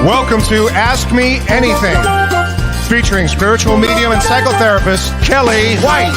Welcome to Ask Me Anything, featuring spiritual medium and psychotherapist Kellee White.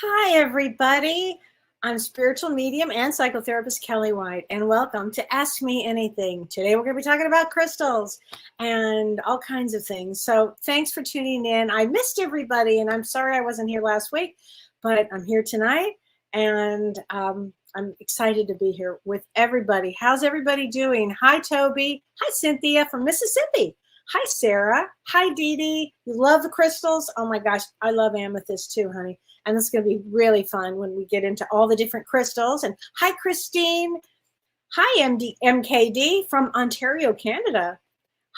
Hi, everybody. I'm spiritual medium and psychotherapist Kellee White, and welcome to Ask Me Anything. Today, we're going to be talking about crystals and all kinds of things. So thanks for tuning in. I missed everybody, and I'm sorry I wasn't here last week, but I'm here tonight, and I'm excited to be here with everybody. How's everybody doing? Hi, Toby. Hi, Cynthia from Mississippi. Hi, Sarah. Hi, Dee Dee. You love the crystals? Oh, my gosh. I love amethyst, too, honey. And this is going to be really fun when we get into all the different crystals. And hi, Christine. Hi, MKD from Ontario, Canada.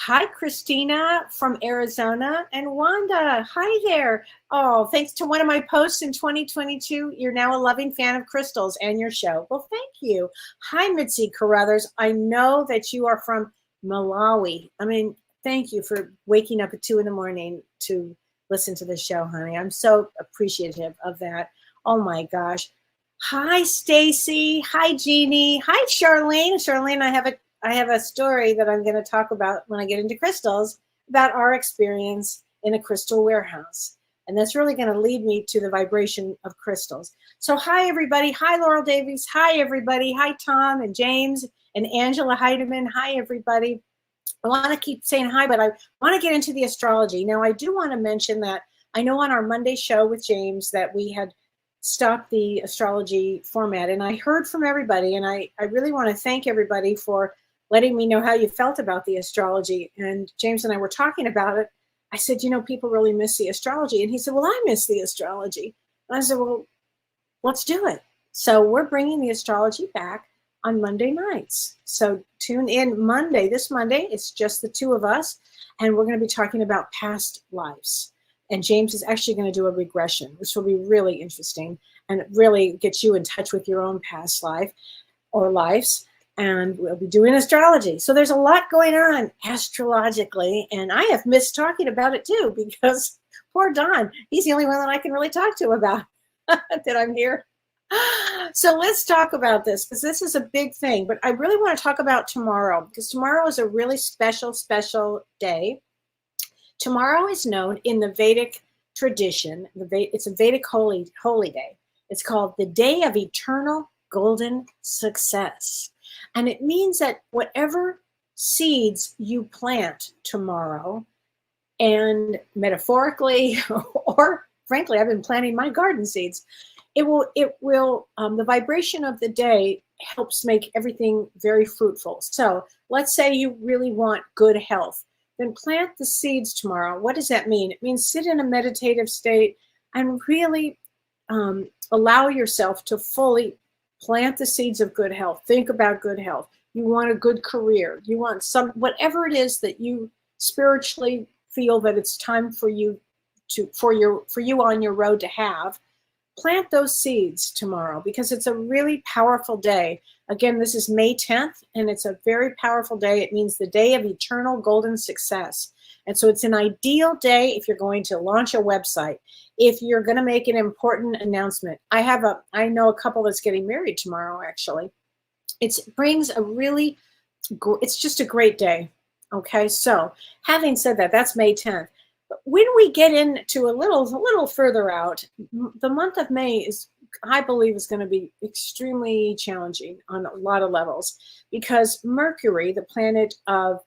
Hi, Christina from Arizona. And Wanda, hi there. Oh, thanks to one of my posts in 2022, you're now a loving fan of crystals and your show. Well, thank you. Hi, Mitzi Carruthers. I know that you are from Malawi. I mean, thank you for waking up at 2 in the morning to listen to the show, honey. I'm so appreciative of that. Oh my gosh. Hi, Stacy. Hi, Jeannie. Hi, Charlene. Charlene, I have a story that I'm going to talk about when I get into crystals about our experience in a crystal warehouse. And that's really going to lead me to the vibration of crystals. So hi, everybody. Hi, Laurel Davies. Hi, everybody. Hi, Tom and James and Angela Heidemann. Hi, everybody. I want to keep saying hi, but I want to get into the astrology. Now, I do want to mention that I know on our Monday show with James that we had stopped the astrology format, and I heard from everybody, and I really want to thank everybody for letting me know how you felt about the astrology. And James and I were talking about it. I said, you know, people really miss the astrology. And he said, well, I miss the astrology. And I said, well, let's do it. So we're bringing the astrology back on Monday nights. So tune in Monday. This Monday, it's just the two of us, and we're going to be talking about past lives. And James is actually going to do a regression, which will be really interesting and really get you in touch with your own past life or lives. And we'll be doing astrology. So there's a lot going on astrologically, and I have missed talking about it too, because poor Don, he's the only one that I can really talk to about that I'm here. So let's talk about this, because this is a big thing. But I really want to talk about tomorrow, because tomorrow is a really special, special day. Tomorrow is known in the Vedic tradition. It's a Vedic holy day. It's called the Day of Eternal Golden Success. And it means that whatever seeds you plant tomorrow, and metaphorically, or frankly, I've been planting my garden seeds, the vibration of the day helps make everything very fruitful. So let's say you really want good health, then plant the seeds tomorrow. What does that mean? It means sit in a meditative state and really allow yourself to fully plant the seeds of good health. Think about good health. You want a good career. You want whatever it is that you spiritually feel that it's time for you on your road to have. Plant those seeds tomorrow, because it's a really powerful day. Again, this is May 10th, and it's a very powerful day. It means the day of eternal golden success. And so it's an ideal day if you're going to launch a website, if you're going to make an important announcement. I know a couple that's getting married tomorrow, actually. It's just a great day. Okay, so having said that, that's May 10th. When we get into a little further out, the month of May I believe is going to be extremely challenging on a lot of levels, because Mercury, the planet of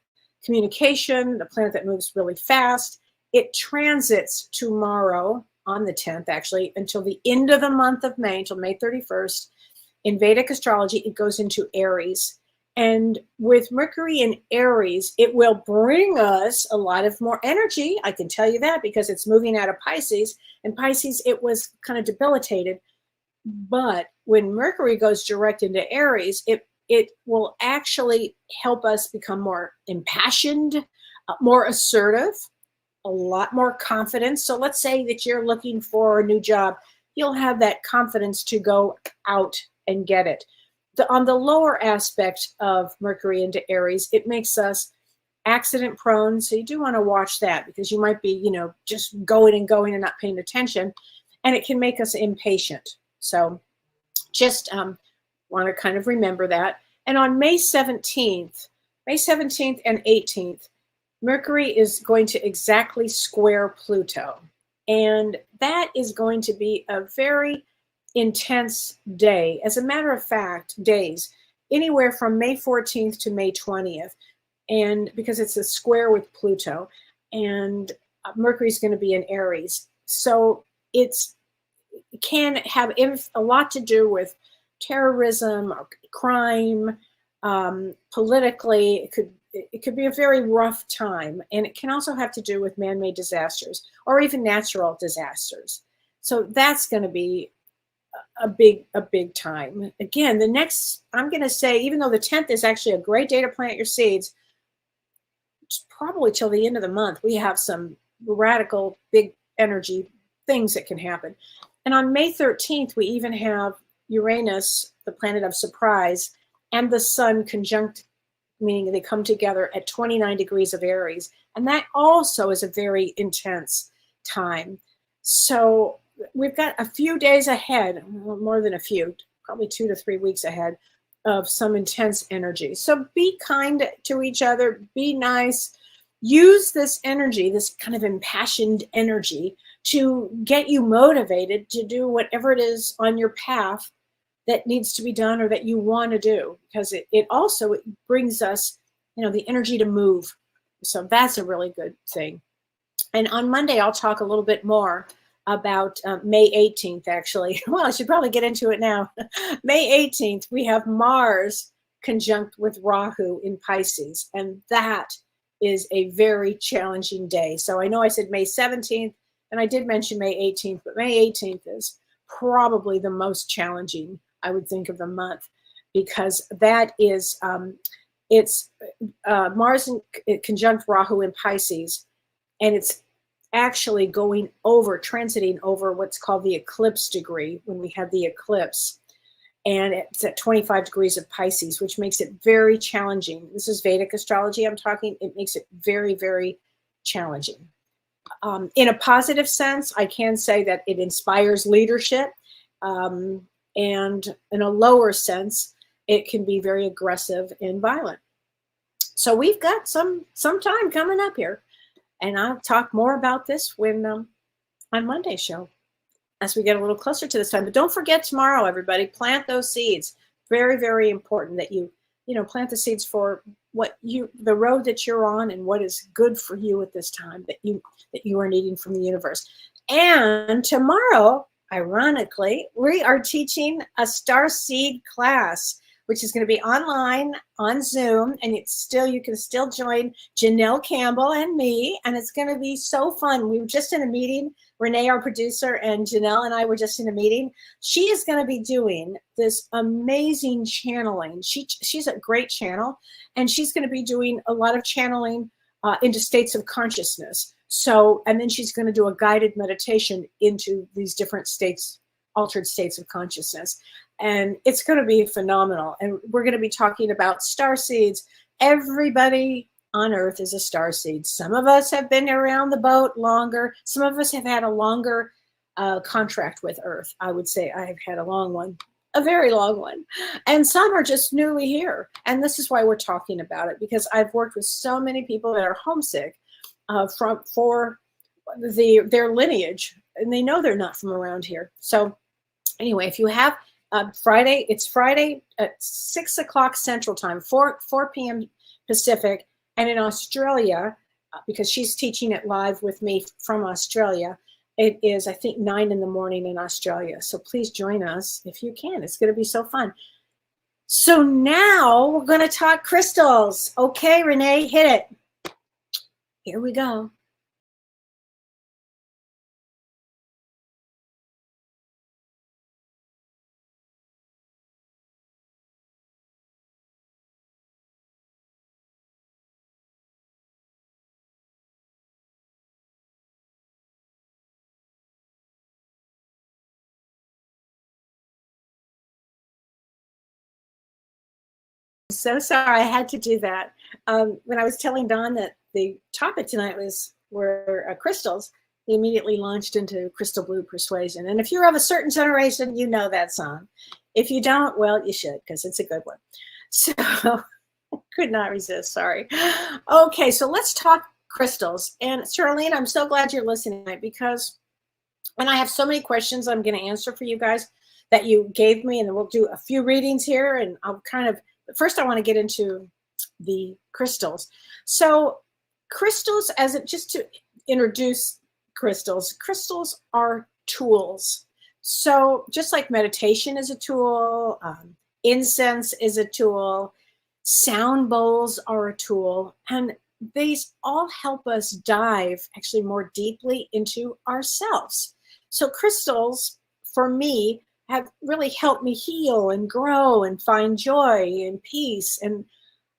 communication, the planet that moves really fast, it transits tomorrow on the 10th, actually, until the end of the month of May, until May 31st. In Vedic astrology, it goes into Aries. And with Mercury in Aries, it will bring us a lot of more energy. I can tell you that, because it's moving out of Pisces. And Pisces, it was kind of debilitated. But when Mercury goes direct into Aries, it will actually help us become more impassioned, more assertive, a lot more confidence. So let's say that you're looking for a new job. You'll have that confidence to go out and get it. On the lower aspect of Mercury into Aries, it makes us accident prone. So you do want to watch that, because you might be, just going and not paying attention. And it can make us impatient. So just want to kind of remember that. And on May 17th and 18th, Mercury is going to exactly square Pluto. And that is going to be a very intense day. As a matter of fact, days, anywhere from May 14th to May 20th. And because it's a square with Pluto, and Mercury's going to be in Aries. So it can have a lot to do with terrorism, or crime, politically. It could be a very rough time, and it can also have to do with man-made disasters or even natural disasters. So that's going to be a big time. Again, the next, I'm going to say, even though the 10th is actually a great day to plant your seeds, probably till the end of the month, we have some radical big energy things that can happen. And on May 13th, we even have Uranus, the planet of surprise, and the sun conjunct, meaning they come together at 29 degrees of Aries. And that also is a very intense time. So we've got a few days ahead, more than a few, probably 2 to 3 weeks ahead of some intense energy. So be kind to each other, be nice, use this energy, this kind of impassioned energy, to get you motivated to do whatever it is on your path that needs to be done or that you want to do, because it also brings us, the energy to move. So that's a really good thing. And on Monday, I'll talk a little bit more about May 18th, actually. Well, I should probably get into it now. May 18th, we have Mars conjunct with Rahu in Pisces, and that is a very challenging day. So I know I said May 17th, and I did mention May 18th, but May 18th is probably the most challenging, I would think, of the month, because that is, it's Mars in conjunct Rahu in Pisces, and it's actually transiting over what's called the eclipse degree when we have the eclipse. And it's at 25 degrees of Pisces, which makes it very challenging. This is Vedic astrology I'm talking. It makes it very, very challenging. In a positive sense, I can say that it inspires leadership. And in a lower sense, it can be very aggressive and violent. So we've got some time coming up here. And I'll talk more about this when on Monday's show, as we get a little closer to this time. But don't forget tomorrow, everybody, plant those seeds. Very, very important that you plant the seeds for the road that you're on and what is good for you at this time that you are needing from the universe. And tomorrow, ironically, we are teaching a star seed class, which is going to be online on Zoom, and you can still join Janelle Campbell and me, and it's going to be so fun. We were just in a meeting. Renee, our producer, and Janelle and I were just in a meeting. She is going to be doing this amazing channeling. She's a great channel, and she's going to be doing a lot of channeling into states of consciousness. So, and then she's going to do a guided meditation into these different states, altered states of consciousness. And it's going to be phenomenal. And we're going to be talking about star seeds. Everybody on Earth is a star seed. Some of us have been around the boat longer. Some of us have had a longer contract with Earth. I would say I've had a long one, a very long one. And some are just newly here. And this is why we're talking about it, because I've worked with so many people that are homesick for their lineage, and they know they're not from around here. So anyway, if you have it's Friday at 6 o'clock Central Time, 4 p.m. Pacific. And in Australia, because she's teaching it live with me from Australia, it is, I think, 9 in the morning in Australia. So please join us if you can. It's going to be so fun. So now we're going to talk crystals. Okay, Renee, hit it. Here we go. So sorry, I had to do that. When I was telling Dawn that the topic tonight were crystals, He immediately launched into Crystal Blue Persuasion. And if you're of a certain generation, you know that song. If you don't, well, you should, because it's a good one. So could not resist, sorry. Okay, so let's talk crystals. And Charlene, I'm so glad you're listening tonight, because, and I have so many questions I'm going to answer for you guys that you gave me, and then we'll do a few readings here, and I'll kind of, but first I want to get into the crystals. So crystals, just to introduce crystals are tools. So just like meditation is a tool, incense is a tool, sound bowls are a tool, and these all help us dive actually more deeply into ourselves. So crystals, for me, have really helped me heal and grow and find joy and peace. And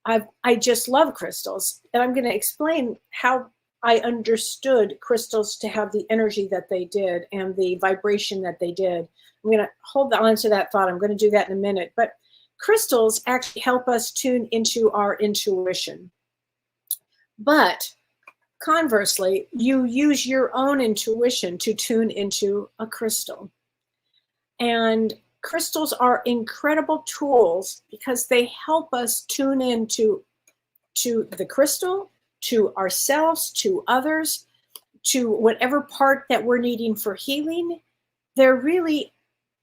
I just love crystals. And I'm going to explain how I understood crystals to have the energy that they did and the vibration that they did. I'm going to hold on to that thought. I'm going to do that in a minute. But crystals actually help us tune into our intuition. But conversely, you use your own intuition to tune into a crystal. And crystals are incredible tools because they help us tune into the crystal, to ourselves, to others, to whatever part that we're needing for healing. They're really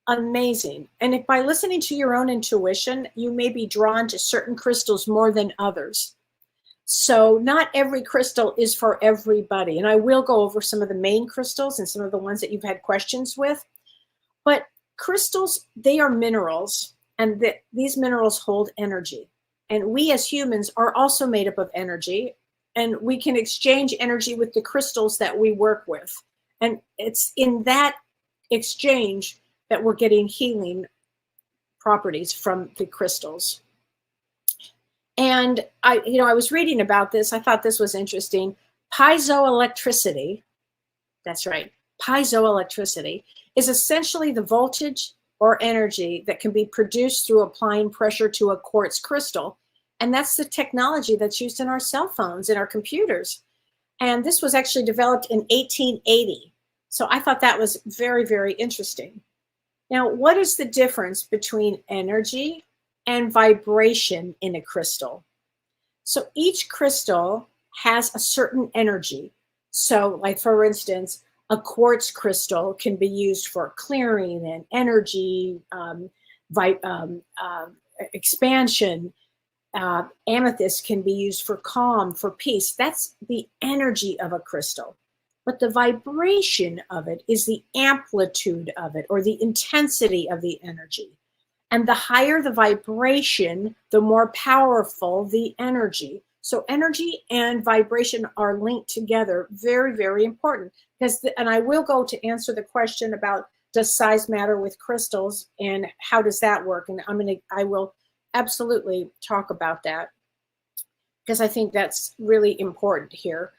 amazing. And if by listening to your own intuition, you may be drawn to certain crystals more than others. So not every crystal is for everybody. And I will go over some of the main crystals and some of the ones that you've had questions with. But crystals, they are minerals, and these minerals hold energy. And we as humans are also made up of energy, and we can exchange energy with the crystals that we work with. And it's in that exchange that we're getting healing properties from the crystals. And I was reading about this. I thought this was interesting. Piezoelectricity, that's right, piezoelectricity is essentially the voltage or energy that can be produced through applying pressure to a quartz crystal. And that's the technology that's used in our cell phones and our computers. And this was actually developed in 1880. So I thought that was very, very interesting. Now, what is the difference between energy and vibration in a crystal? So each crystal has a certain energy. So like, for instance, a quartz crystal can be used for clearing and energy, expansion. Amethyst can be used for calm, for peace. That's the energy of a crystal. But the vibration of it is the amplitude of it, or the intensity of the energy. And the higher the vibration, the more powerful the energy. So energy and vibration are linked together. Very, very important. And I will go to answer the question about, does size matter with crystals and how does that work? And I will absolutely talk about that, because I think that's really important here.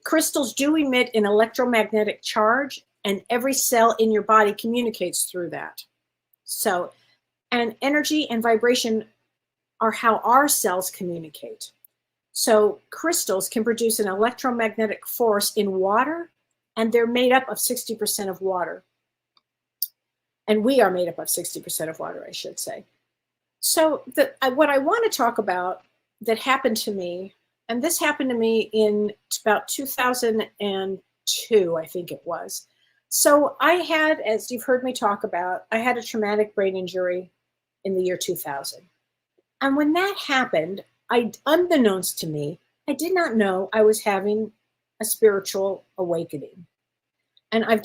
Crystals do emit an electromagnetic charge, and every cell in your body communicates through that. So, and energy and vibration are how our cells communicate. So crystals can produce an electromagnetic force in water, and they're made up of 60% of water. And we are made up of 60% of water, I should say. So what I want to talk about that happened to me, and this happened to me in about 2002, I think it was. So I had, as you've heard me talk about, I had a traumatic brain injury in the year 2000. And when that happened, unbeknownst to me, I did not know I was having a spiritual awakening. And I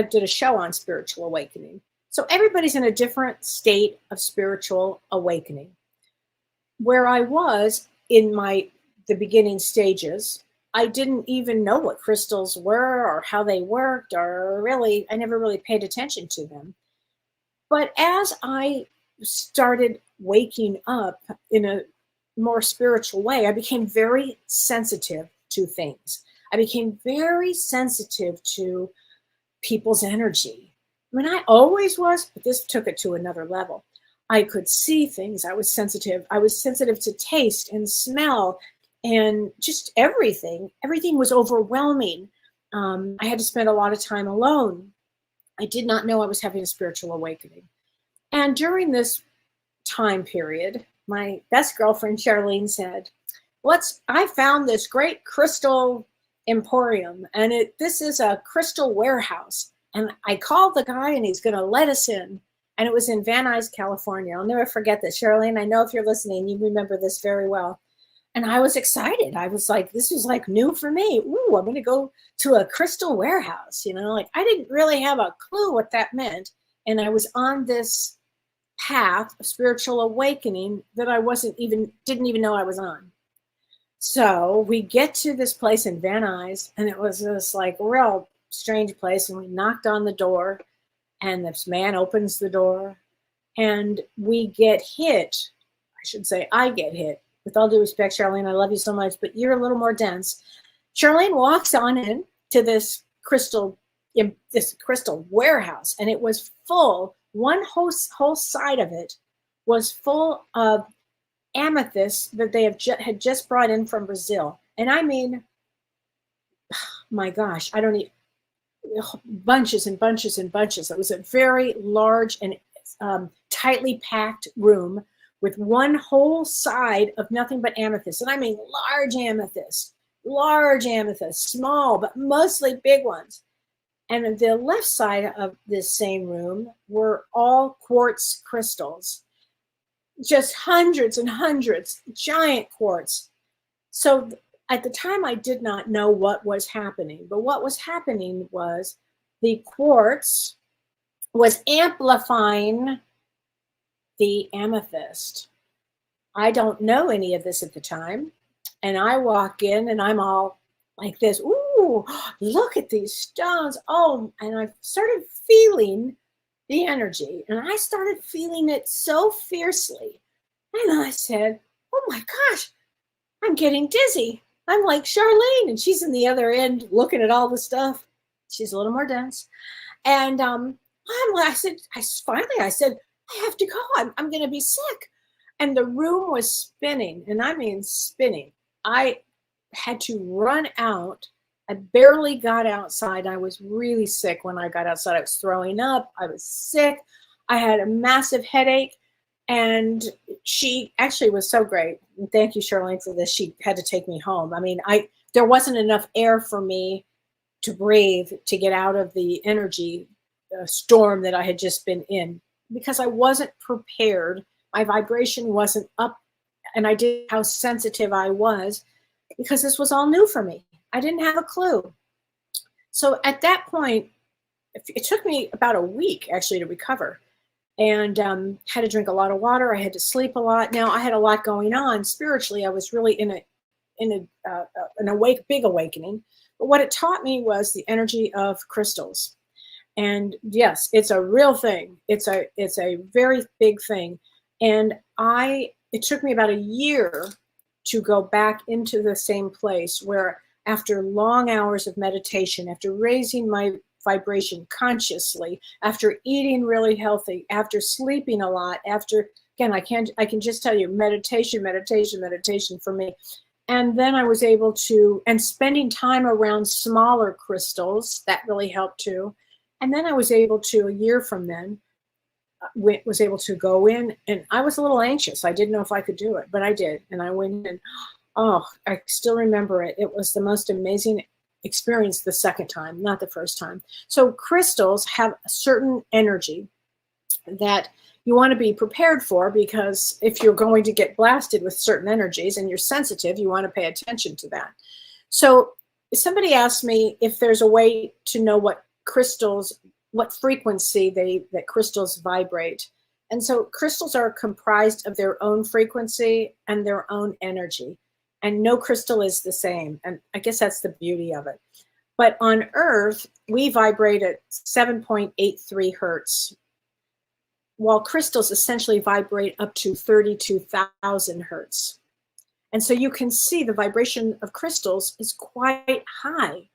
did a show on spiritual awakening. So everybody's in a different state of spiritual awakening. Where I was in the beginning stages, I didn't even know what crystals were or how they worked, or really, I never really paid attention to them. But as I started waking up in a more spiritual way, I became very sensitive to things. I became very sensitive to people's energy. I mean, I always was, but this took it to another level. I could see things. I was sensitive. I was sensitive to taste and smell and just everything. Everything was overwhelming. I had to spend a lot of time alone. I did not know I was having a spiritual awakening. And during this time period, my best girlfriend, Charlene, said, I found this great crystal emporium, and this is a crystal warehouse. And I called the guy, and he's going to let us in. And it was in Van Nuys, California. I'll never forget this. Charlene, I know if you're listening, you remember this very well. And I was excited. I was like, this was like new for me. Ooh, I'm going to go to a crystal warehouse. Like I didn't really have a clue what that meant. And I was on this path of spiritual awakening that I didn't even know I was on. So we get to this place in Van Nuys, and it was this like real strange place. And we knocked on the door, and this man opens the door, and we get hit. I should say I get hit. With all due respect, Charlene, I love you so much, but you're a little more dense. Charlene walks on in to this crystal warehouse, and it was full. One whole side of it was full of amethyst that they had just brought in from Brazil. And I mean, my gosh, I don't need bunches and bunches and bunches. It was a very large and tightly packed room with one whole side of nothing but amethyst. And I mean large amethyst, small, but mostly big ones. And on the left side of this same room were all quartz crystals, just hundreds and hundreds, giant quartz. So at the time, I did not know what was happening, but what was happening was the quartz was amplifying the amethyst. I don't know any of this at the time. And I walk in and I'm all like this. Ooh, look at these stones. Oh, and I started feeling the energy, and I started feeling it so fiercely. And I said, oh my gosh, I'm getting dizzy. I'm like Charlene, and she's in the other end looking at all the stuff. She's a little more dense. And I said, I have to go. I'm going to be sick. And the room was spinning, and I mean spinning. I had to run out. I barely got outside. I was really sick when I got outside. I was throwing up. I was sick. I had a massive headache. And she actually was so great. And thank you, Charlene, for this. She had to take me home. I mean, there wasn't enough air for me to breathe to get out of the energy storm that I had just been in, because I wasn't prepared. My vibration wasn't up, and I didn't know how sensitive I was, because this was all new for me. I didn't have a clue. So at that point, it took me about a week actually to recover, and had to drink a lot of water. I had to sleep a lot. Now I had a lot going on spiritually. I was really in an big awakening. But what it taught me was the energy of crystals. And yes, it's a real thing. It's a very big thing. And it took me about a year to go back into the same place where, after long hours of meditation, after raising my vibration consciously, after eating really healthy, after sleeping a lot, again, I can just tell you, meditation for me. And then I was able to, and spending time around smaller crystals, that really helped too. And then I was able to, a year from then, was able to go in, and I was a little anxious. I didn't know if I could do it, but I did. And I went in, I still remember it. It was the most amazing experience the second time, not the first time. So crystals have a certain energy that you want to be prepared for, because if you're going to get blasted with certain energies and you're sensitive, you want to pay attention to that. So somebody asked me if there's a way to know what frequency that crystals vibrate. And so crystals are comprised of their own frequency and their own energy. And no crystal is the same. And I guess that's the beauty of it. But on Earth, we vibrate at 7.83 hertz, while crystals essentially vibrate up to 32,000 hertz. And so you can see the vibration of crystals is quite high.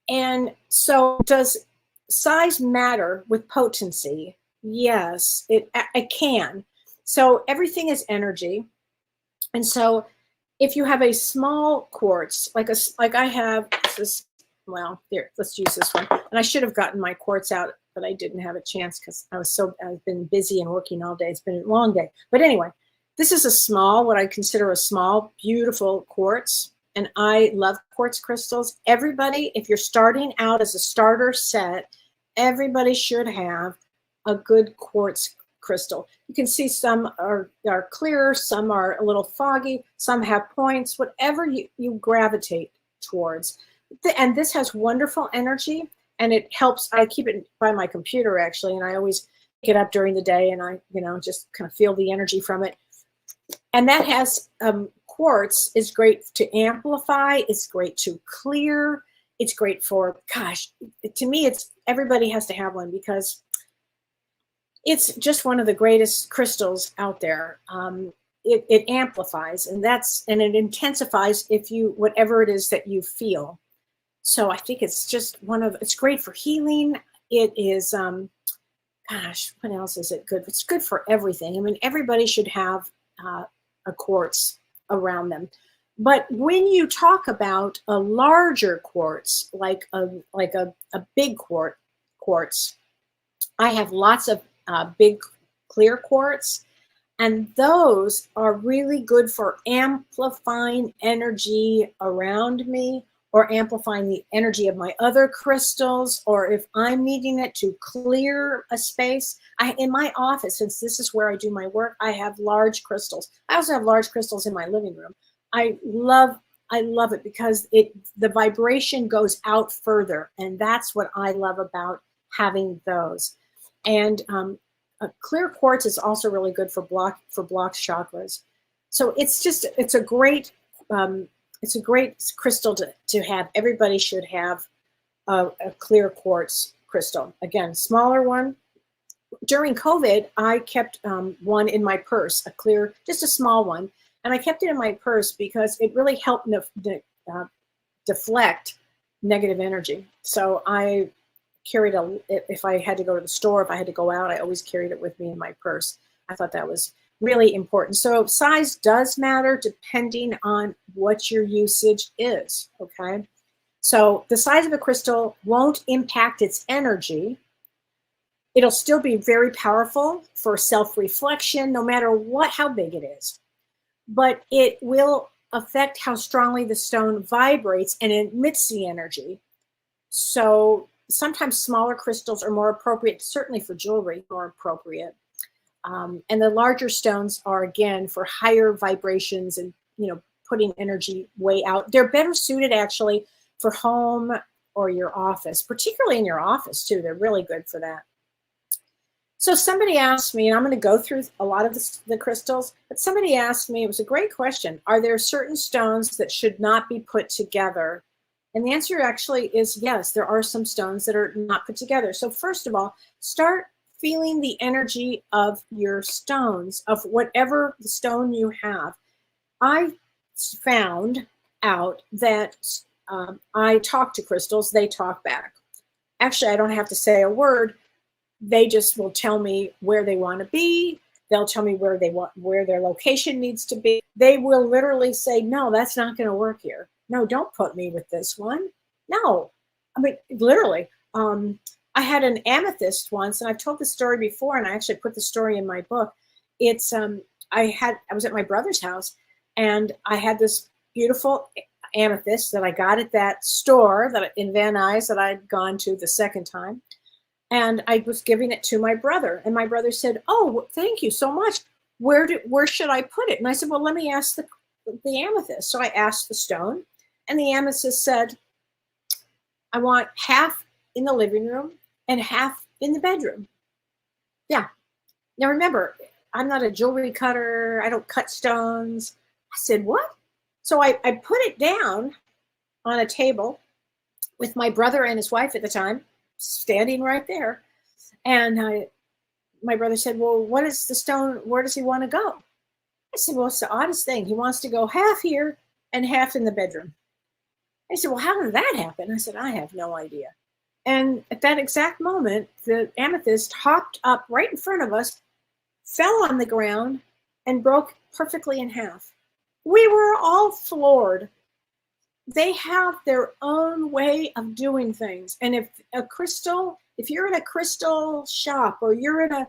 And so, does size matter with potency? Yes, it can. So everything is energy. And so if you have a small quartz, like I have, this is well, here, let's use this one. And I should have gotten my quartz out, but I didn't have a chance because I've been busy and working all day. It's been a long day. But anyway, this is a small, what I consider a small, beautiful quartz. And I love quartz crystals. Everybody, if you're starting out as a starter set, everybody should have a good quartz crystal. You can see some are clear, some are a little foggy, some have points, whatever you gravitate towards. And this has wonderful energy, and it helps. I keep it by my computer actually, and I always pick it up during the day, and I, just kind of feel the energy from it. And that has quartz is great to amplify. It's great to clear. It's great for, gosh, to me, it's everybody has to have one because it's just one of the greatest crystals out there. It amplifies, and it intensifies whatever it is that you feel. So I think it's just it's great for healing. It is, gosh, what else is it good? It's good for everything. I mean, everybody should have a quartz around them. But when you talk about a larger quartz, like a big quartz, I have lots of big clear quartz, and those are really good for amplifying energy around me, or amplifying the energy of my other crystals, or if I'm needing it to clear a space. In my office, since this is where I do my work, I have large crystals. I also have large crystals in my living room. I love it because the vibration goes out further, and that's what I love about having those. And clear quartz is also really good for blocked chakras. So it's a great crystal to have. Everybody should have a clear quartz crystal. Again, smaller one. During COVID, I kept one in my purse, just a small one. And I kept it in my purse because it really helped deflect negative energy. So I carried if I had to go to the store, if I had to go out, I always carried it with me in my purse. I thought that was really important. So size does matter depending on what your usage is, okay? So the size of a crystal won't impact its energy. It'll still be very powerful for self-reflection, no matter how big it is. But it will affect how strongly the stone vibrates and emits the energy. So sometimes smaller crystals are more appropriate, certainly for jewelry, more appropriate. And the larger stones are, again, for higher vibrations and, putting energy way out. They're better suited actually for home or your office, particularly in your office too. They're really good for that. So somebody asked me, and I'm going to go through a lot of the crystals, but somebody asked me, it was a great question, are there certain stones that should not be put together? And the answer actually is yes, there are some stones that are not put together. So first of all, start feeling the energy of your stones, of whatever the stone you have. I found out that I talk to crystals, they talk back. Actually, I don't have to say a word. They just will tell me where they want to be. They'll tell me where their location needs to be. They will literally say, no, that's not going to work here. No, don't put me with this one. No, I mean, literally. I had an amethyst once, and I've told this story before, and I actually put the story in my book. It's I was at my brother's house, and I had this beautiful amethyst that I got at that store in Van Nuys that I'd gone to the second time. And I was giving it to my brother, and my brother said, "Oh, thank you so much. Where should I put it?" And I said, "Well, let me ask the amethyst." So I asked the stone, and the amethyst said, "I want half in the living room and half in the bedroom." Yeah. Now remember, I'm not a jewelry cutter. I don't cut stones. I said, "What?" So I put it down on a table with my brother and his wife at the time standing right there. And my brother said, "Well, what is the stone? Where does he want to go?" I said, "Well, it's the oddest thing. He wants to go half here and half in the bedroom." I said, "Well, how did that happen?" I said, "I have no idea." And at that exact moment, the amethyst hopped up right in front of us, fell on the ground, and broke perfectly in half. We were all floored. they have their own way of doing things. And if you're in a crystal shop, or you're in a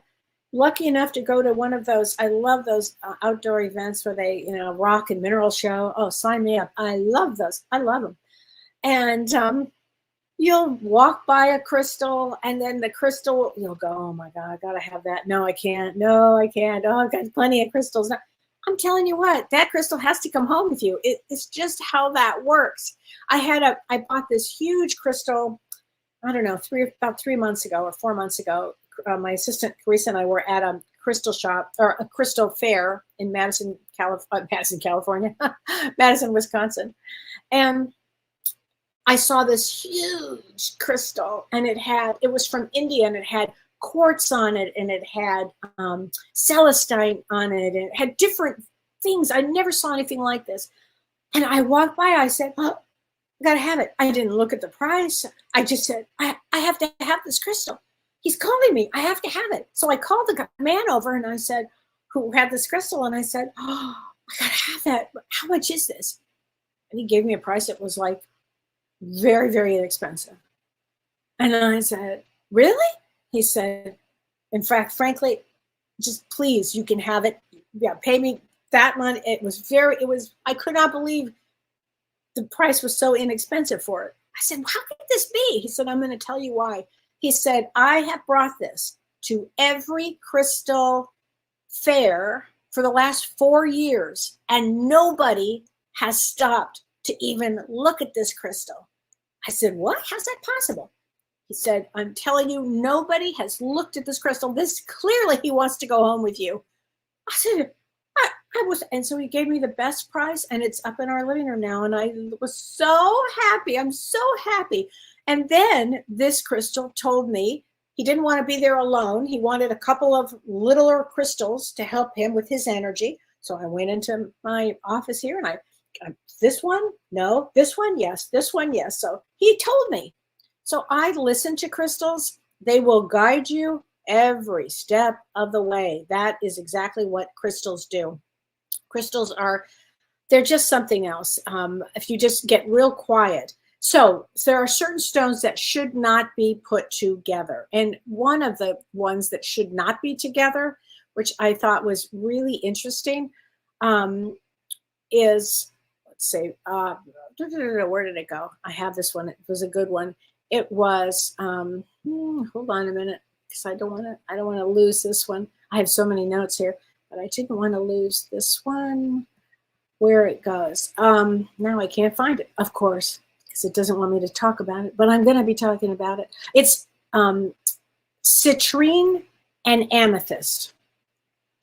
lucky enough to go to one of those, I love those outdoor events where they, rock and mineral show. Oh, sign me up. I love those. I love them. And you'll walk by a crystal, and then the crystal, you'll go, oh my God, I gotta have that. No, I can't. No, I can't. Oh, I've got plenty of crystals. No, I'm telling you what, that crystal has to come home with you. It's just how that works. I bought this huge crystal, I don't know, about 3 months ago or 4 months ago. My assistant Carissa and I were at a crystal shop, or a crystal fair in Madison, California, Madison, Wisconsin. And I saw this huge crystal, and it was from India, and it had quartz on it, and it had celestine on it, and it had different things. I never saw anything like this. And I walked by, I said, oh, I gotta have it. I didn't look at the price. I just said, I have to have this crystal. He's calling me. I have to have it. So I called the man over, and I said, who had this crystal, and I said, oh, I gotta have that. How much is this? And he gave me a price that was like very, very inexpensive. And I said, really? He said, in fact, frankly, just please, you can have it. Yeah, pay me that money. I could not believe the price was so inexpensive for it. I said, well, how could this be? He said, I'm going to tell you why. He said, I have brought this to every crystal fair for the last 4 years, and nobody has stopped to even look at this crystal. I said, what? How's that possible? He said, I'm telling you, nobody has looked at this crystal. This clearly he wants to go home with you. I said, and so he gave me the best price, and it's up in our living room now. And I was so happy. I'm so happy. And then this crystal told me he didn't want to be there alone. He wanted a couple of littler crystals to help him with his energy. So I went into my office here, and I this one, no, this one, yes, this one, yes. So he told me. So I listen to crystals. They will guide you every step of the way. That is exactly what crystals do. Crystals they're just something else. If you just get real quiet. So there are certain stones that should not be put together. And one of the ones that should not be together, which I thought was really interesting, is, let's see, where did it go? I have this one. It was a good one. It was, hold on a minute, because I don't want to lose this one. I have so many notes here, but I didn't want to lose this one. Where it goes. Now I can't find it, of course, because it doesn't want me to talk about it, but I'm going to be talking about it. It's citrine and amethyst.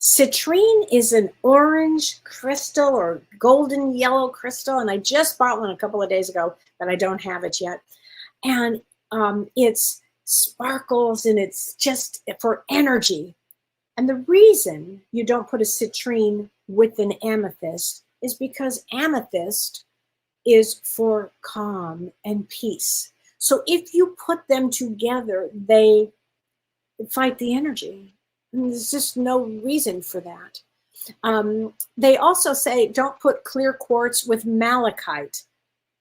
Citrine is an orange crystal or golden yellow crystal, and I just bought one a couple of days ago, but I don't have it yet. And it's sparkles, and it's just for energy. And the reason you don't put a citrine with an amethyst is because amethyst is for calm and peace. So if you put them together, they fight the energy. And there's just no reason for that. They also say don't put clear quartz with malachite.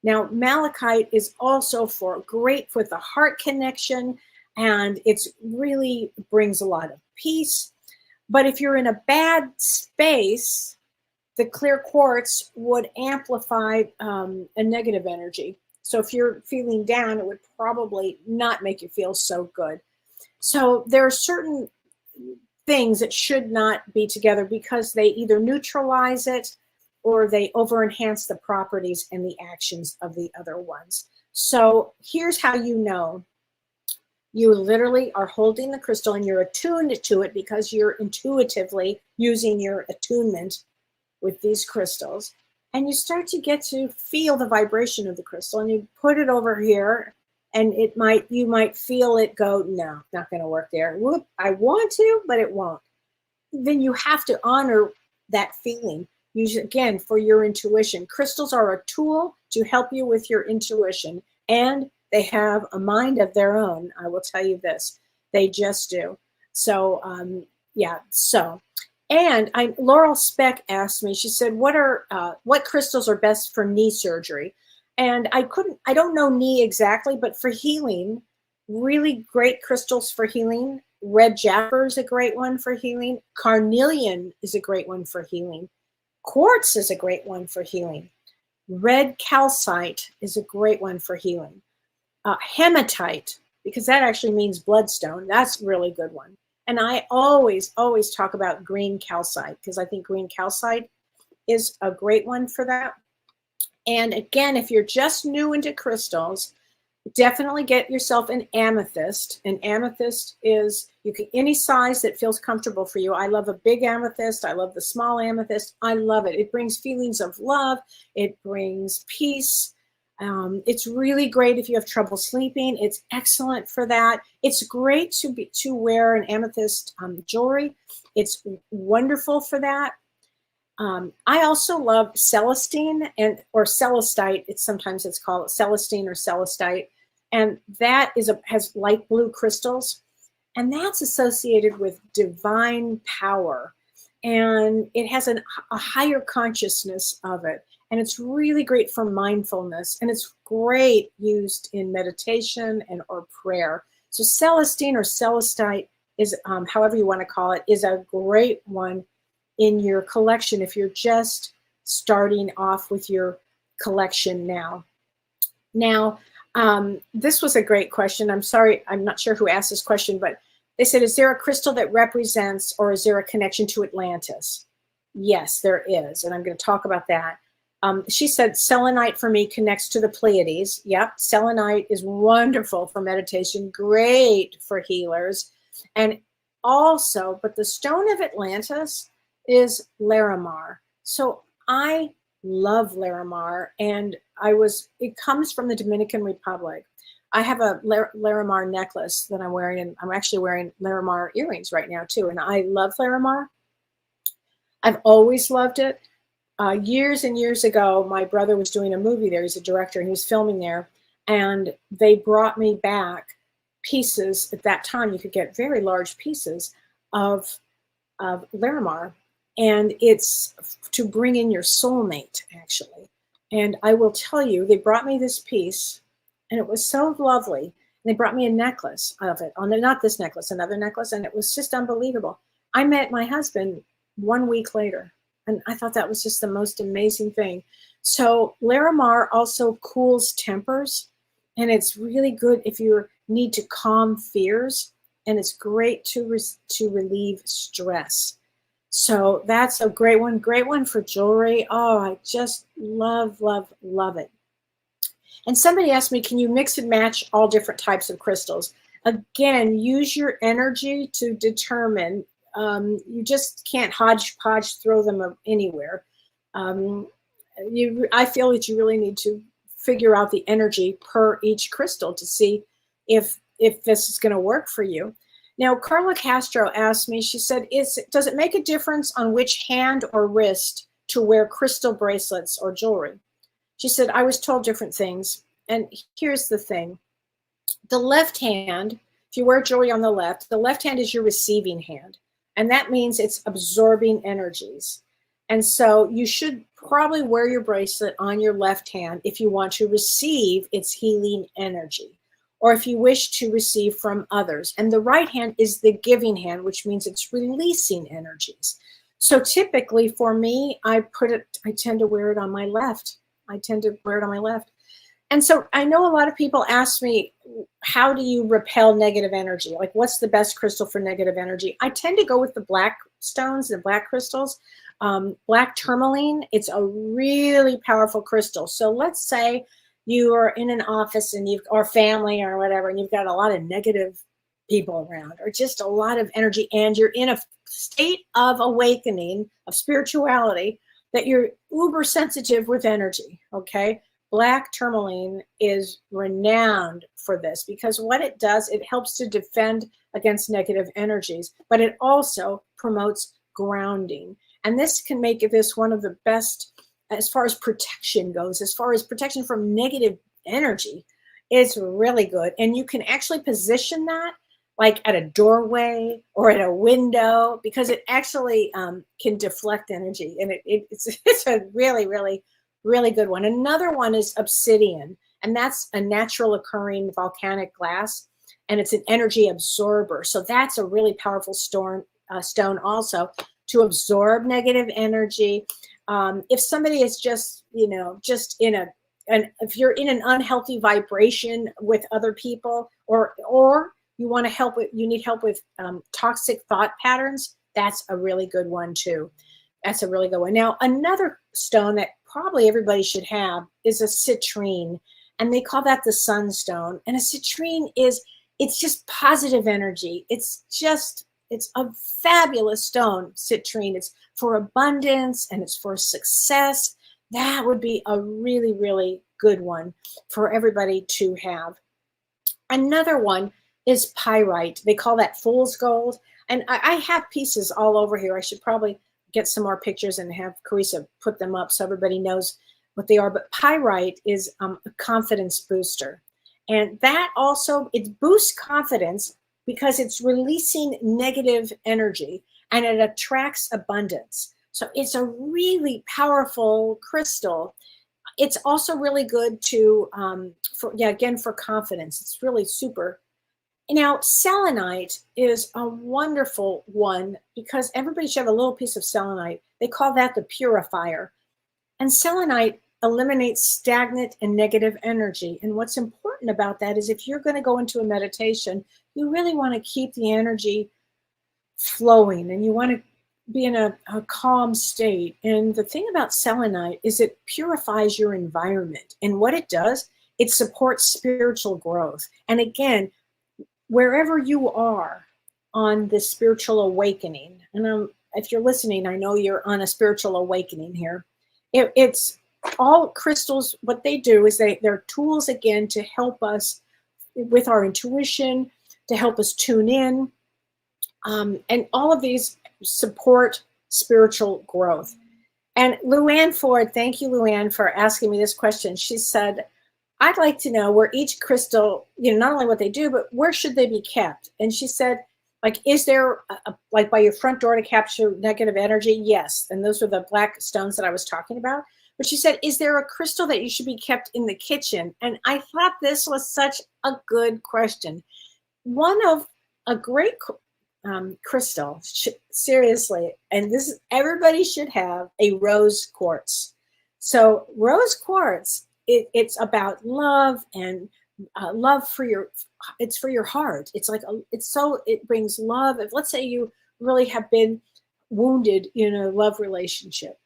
Now, malachite is also great for the heart connection, and it's really brings a lot of peace. But if you're in a bad space, the clear quartz would amplify a negative energy. So if you're feeling down, it would probably not make you feel so good. So there are certain things that should not be together because they either neutralize it or they over-enhance the properties and the actions of the other ones. So here's how you know. You literally are holding the crystal and you're attuned to it because you're intuitively using your attunement with these crystals, and you start to get to feel the vibration of the crystal, and you put it over here, and you might feel it go, no, not going to work there. Whoop, I want to, but it won't. Then you have to honor that feeling. Use it again for your intuition. Crystals are a tool to help you with your intuition, and they have a mind of their own. I will tell you this, they just do. So yeah, so. And Laurel Speck asked me, she said, what crystals are best for knee surgery? And I don't know knee exactly, but for healing, really great crystals for healing. Red jasper is a great one for healing. Carnelian is a great one for healing. Quartz is a great one for healing. Red calcite is a great one for healing. Hematite, because that actually means bloodstone. That's a really good one. And I always talk about green calcite because I think green calcite is a great one for that. And again, if you're just new into crystals, definitely get yourself an amethyst. An amethyst is any size that feels comfortable for you. I love a big amethyst. I love the small amethyst. I love it. It brings feelings of love. It brings peace. It's really great if you have trouble sleeping. It's excellent for that. It's great to wear an amethyst jewelry. It's wonderful for that. I also love celestine or celestite. Sometimes it's called celestine or celestite, and that has light blue crystals, and that's associated with divine power, and it has a higher consciousness of it, and it's really great for mindfulness, and it's great used in meditation or prayer. So celestine or celestite is, however you want to call it, is a great one in your collection if you're just starting off with your collection now. Now, this was a great question. I'm sorry, I'm not sure who asked this question, but they said, is there a crystal that represents, or is there a connection to Atlantis? Yes, there is, and I'm going to talk about that. She said selenite for me connects to the Pleiades. Yep, selenite is wonderful for meditation, great for healers. And also, but the stone of Atlantis is Larimar. So I love Larimar, and it comes from the Dominican Republic. I have a Larimar necklace that I'm wearing, and I'm actually wearing Larimar earrings right now too. And I love Larimar. I've always loved it. Years and years ago, my brother was doing a movie there. He's a director, and he was filming there. And they brought me back pieces. At that time, you could get very large pieces of Larimar. And it's to bring in your soulmate, actually. And I will tell you, they brought me this piece, and it was so lovely. And they brought me a necklace of it. Not this necklace, another necklace, and it was just unbelievable. I met my husband 1 week later, and I thought that was just the most amazing thing. So Larimar also cools tempers, and it's really good if you need to calm fears, and it's great to relieve stress. So that's a great one for jewelry. Oh, I just love, love, love it. And somebody asked me, can you mix and match all different types of crystals? Again, use your energy to determine. You just can't hodgepodge throw them anywhere. I feel that you really need to figure out the energy per each crystal to see if this is going to work for you. Now, Carla Castro asked me, she said, does it make a difference on which hand or wrist to wear crystal bracelets or jewelry? She said, I was told different things. And here's the thing. The left hand, if you wear jewelry on the left hand is your receiving hand. And that means it's absorbing energies. And so you should probably wear your bracelet on your left hand if you want to receive its healing energy, or if you wish to receive from others. And the right hand is the giving hand, which means it's releasing energies. So typically for me, I tend to wear it on my left. And so I know a lot of people ask me, how do you repel negative energy? Like, what's the best crystal for negative energy? I tend to go with the black stones, the black crystals. Black tourmaline, it's a really powerful crystal. So let's say you are in an office and or family or whatever, and you've got a lot of negative people around, or just a lot of energy, and you're in a state of awakening, of spirituality, that you're uber sensitive with energy, okay? Black tourmaline is renowned for this because what it does, it helps to defend against negative energies, but it also promotes grounding. And this can make this one of the best as far as protection goes, as far as protection from negative energy. It's really good. And you can actually position that like at a doorway or at a window, because it actually can deflect energy. And it's a really, really, Really good one. Another one is obsidian, and that's a natural occurring volcanic glass, and it's an energy absorber. So that's a really powerful stone also to absorb negative energy. If somebody is just, just and if you're in an unhealthy vibration with other people, or you want to you need help with toxic thought patterns, that's a really good one too. That's a really good one. Now, another stone that probably everybody should have is a citrine, and they call that the sunstone. And a citrine it's just positive energy. It's a fabulous stone, citrine. It's for abundance and it's for success. That would be a really, really good one for everybody to have. Another one is pyrite. They call that fool's gold. And I have pieces all over here. I should probably get some more pictures and have Carissa put them up so everybody knows what they are. But pyrite is a confidence booster. And that also, it boosts confidence because it's releasing negative energy and it attracts abundance. So it's a really powerful crystal. It's also really good to, for confidence. It's really super. Now, selenite is a wonderful one because everybody should have a little piece of selenite. They call that the purifier. And selenite eliminates stagnant and negative energy. And what's important about that is if you're going to go into a meditation, you really want to keep the energy flowing and you want to be in a calm state. And the thing about selenite is it purifies your environment. And what it does, it supports spiritual growth. And again, wherever you are on this spiritual awakening, and if you're listening, I know you're on a spiritual awakening here. It's all crystals. What they do is they're tools, again, to help us with our intuition, to help us tune in. And all of these support spiritual growth. And Luann Ford, thank you, Luann, for asking me this question. She said, I'd like to know where each crystal, not only what they do, but where should they be kept? And she said, like, is there like by your front door to capture negative energy? Yes. And those are the black stones that I was talking about. But she said, is there a crystal that you should be kept in the kitchen? And I thought this was such a good question. One of a great crystal, seriously, and everybody should have a rose quartz. So rose quartz, it's about love and love it's for your heart. It's like it brings love. If let's say you really have been wounded in a love relationship,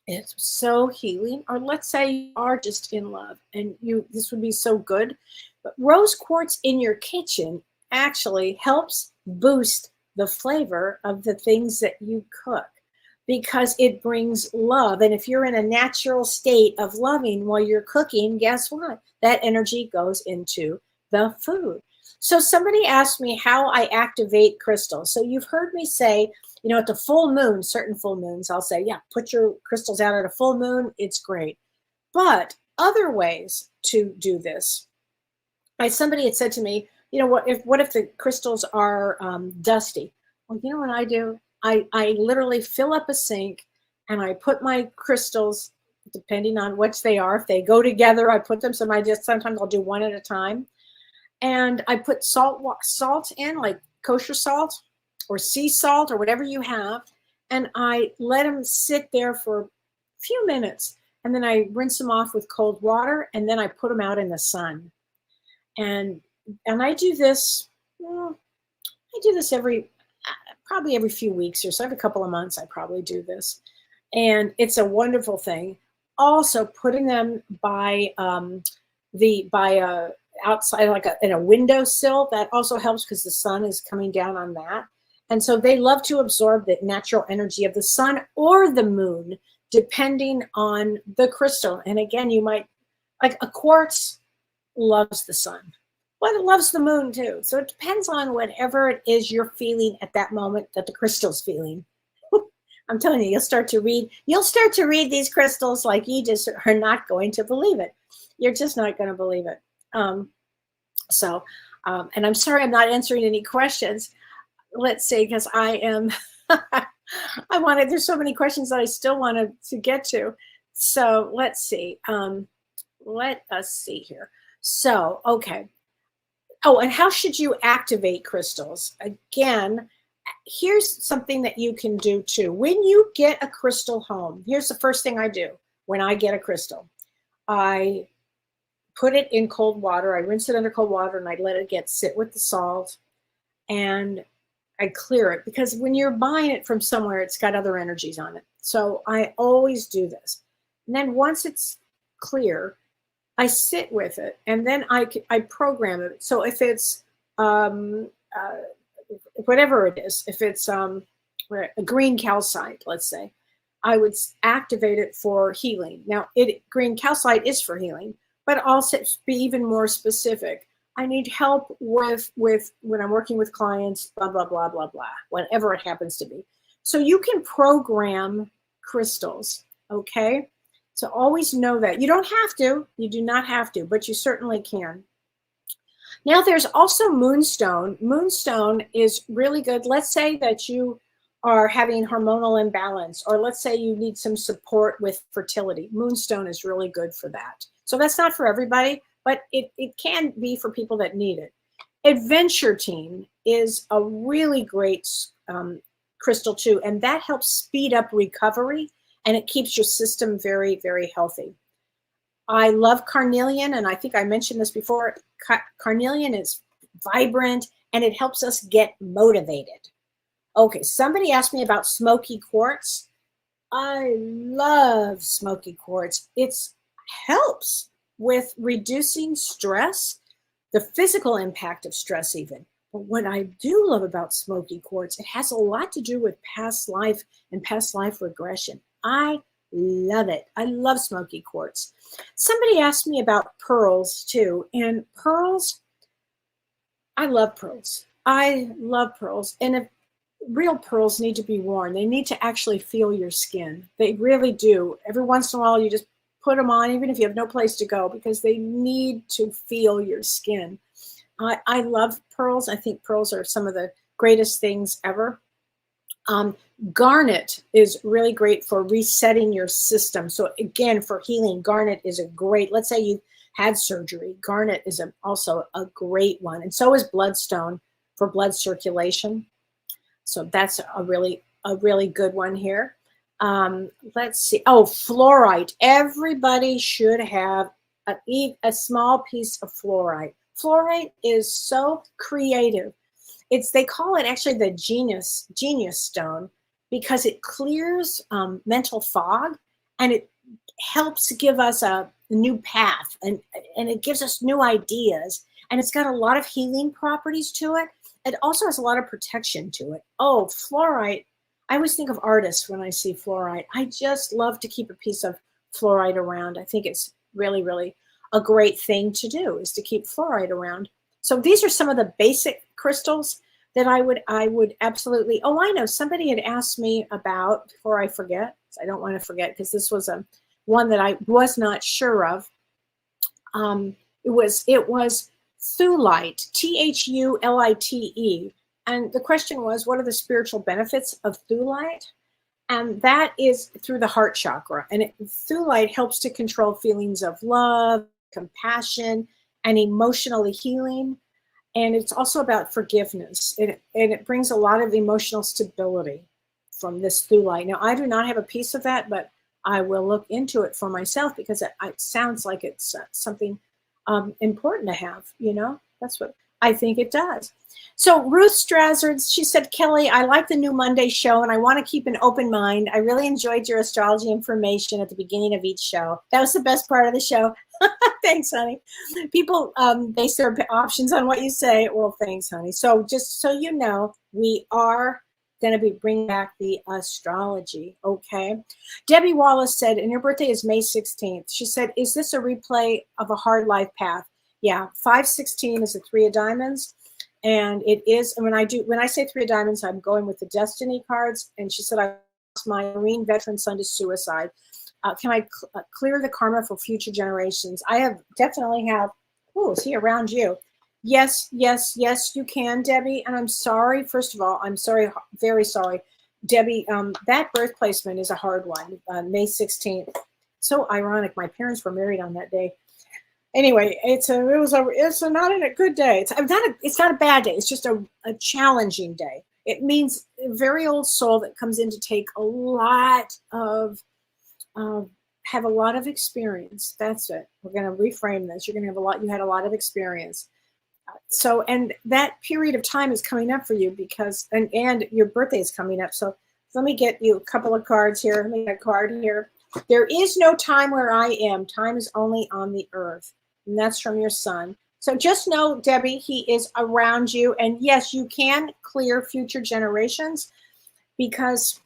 it's so healing. Or let's say you are just in love and this would be so good. But rose quartz in your kitchen actually helps boost the flavor of the things that you cook because it brings love. And if you're in a natural state of loving while you're cooking, guess what? That energy goes into the food. So somebody asked me how I activate crystals. So you've heard me say, at the full moon, certain full moons, I'll say, yeah, put your crystals out at a full moon. It's great. But other ways to do this, somebody had said to me, what if the crystals are dusty? Well, you know what I do? I literally fill up a sink and I put my crystals, depending on which they are. If they go together, I put them. Sometimes I'll do one at a time. And I put salt in, like kosher salt or sea salt or whatever you have. And I let them sit there for a few minutes. And then I rinse them off with cold water. And then I put them out in the sun. And I do this, probably every few weeks or so. Every couple of months, I probably do this. And it's a wonderful thing. Also, putting them outside, like in a windowsill, that also helps because the sun is coming down on that. And so they love to absorb the natural energy of the sun or the moon, depending on the crystal. And again, you might, like a quartz loves the sun. Well, it loves the moon too. So it depends on whatever it is you're feeling at that moment that the crystal's feeling. I'm telling you, you'll start to read these crystals like you just are not going to believe it. You're just not going to believe it. And I'm sorry I'm not answering any questions. Let's see, because I am, there's so many questions that I still wanted to get to. So let's see. Let us see here. So, okay. Oh, and how should you activate crystals? Again, here's something that you can do too. When you get a crystal home, here's the first thing I do when I get a crystal. I put it in cold water. I rinse it under cold water and I let it sit with the salt, and I clear it, because when you're buying it from somewhere, it's got other energies on it. So I always do this. And then once it's clear, I sit with it, and then I program it. So if it's um, uh, whatever it is, if it's a green calcite, let's say, I would activate it for healing. Now, green calcite is for healing, but also be even more specific. I need help with when I'm working with clients, blah, blah, blah, blah, blah, whatever it happens to be. So you can program crystals, okay? So always know that. You don't have to, you do not have to, but you certainly can. Now there's also moonstone. Moonstone is really good. Let's say that you are having hormonal imbalance, or let's say you need some support with fertility. Moonstone is really good for that. So that's not for everybody, but it can be for people that need it. Adventure Team is a really great crystal too, and that helps speed up recovery, and it keeps your system very, very healthy. I love carnelian, and I think I mentioned this before. Carnelian is vibrant, and it helps us get motivated. Okay, somebody asked me about smoky quartz. I love smoky quartz. It helps with reducing stress, the physical impact of stress even. But what I do love about smoky quartz, it has a lot to do with past life and past life regression. I love it. I love smoky quartz. Somebody asked me about pearls too, and pearls, I love pearls. I love pearls. And if real pearls need to be worn, they need to actually feel your skin. They really do. Every once in a while, you just put them on, even if you have no place to go, because they need to feel your skin. I love pearls. I think pearls are some of the greatest things ever. Garnet is really great for resetting your system. So again, for healing, garnet is a great, let's say you had surgery, garnet is also a great one. And so is bloodstone for blood circulation. So that's a really good one here. Let's see. Oh, fluorite. Everybody should have a small piece of fluorite. Fluorite is so creative. They call it actually the genius stone, because it clears mental fog, and it helps give us a new path, and it gives us new ideas, and it's got a lot of healing properties to it. It also has a lot of protection to it. Oh, fluorite. I always think of artists when I see fluorite. I just love to keep a piece of fluorite around. I think it's really, really a great thing to do, is to keep fluorite around. So these are some of the basic crystals that I would absolutely. Oh, I know. Somebody had asked me about, before I forget, I don't want to forget, because this was one that I was not sure of. It was thulite, Thulite. And the question was, what are the spiritual benefits of thulite? And that is through the heart chakra. And thulite helps to control feelings of love, compassion, and emotionally healing. And it's also about forgiveness. And it brings a lot of emotional stability from this thulite. Now, I do not have a piece of that, but I will look into it for myself, because it sounds like it's something important to have, That's what I think it does. So Ruth Strazzard, she said, Kellee, I like the new Monday show, and I want to keep an open mind. I really enjoyed your astrology information at the beginning of each show. That was the best part of the show. Thanks, honey. People base their options on what you say. Well, thanks, honey. So just so you know, we are going to be bringing back the astrology, okay? Debbie Wallace said, and your birthday is May 16th. She said, is this a replay of a hard life path? Yeah, 516 is a 3 of diamonds. And it is, and when I say 3 of diamonds, I'm going with the destiny cards. And she said, I lost my Marine veteran son to suicide. Can I clear the karma for future generations? I definitely have. Oh, is he around you? Yes, you can, Debbie. And I'm sorry, first of all, I'm sorry, very sorry. Debbie, that birth placement is a hard one, May 16th. So ironic. My parents were married on that day. Anyway, it's not a good day. It's not a bad day. It's just a challenging day. It means a very old soul that comes in to take a lot of have a lot of experience. That's it. We're going to reframe this. You're going to have a lot. You had a lot of experience. So, and that period of time is coming up for you because, and your birthday is coming up. So let me get you a couple of cards here. Let me get a card here. There is no time where I am. Time is only on the earth. And that's from your son. So just know, Debbie, he is around you. And yes, you can clear future generations because,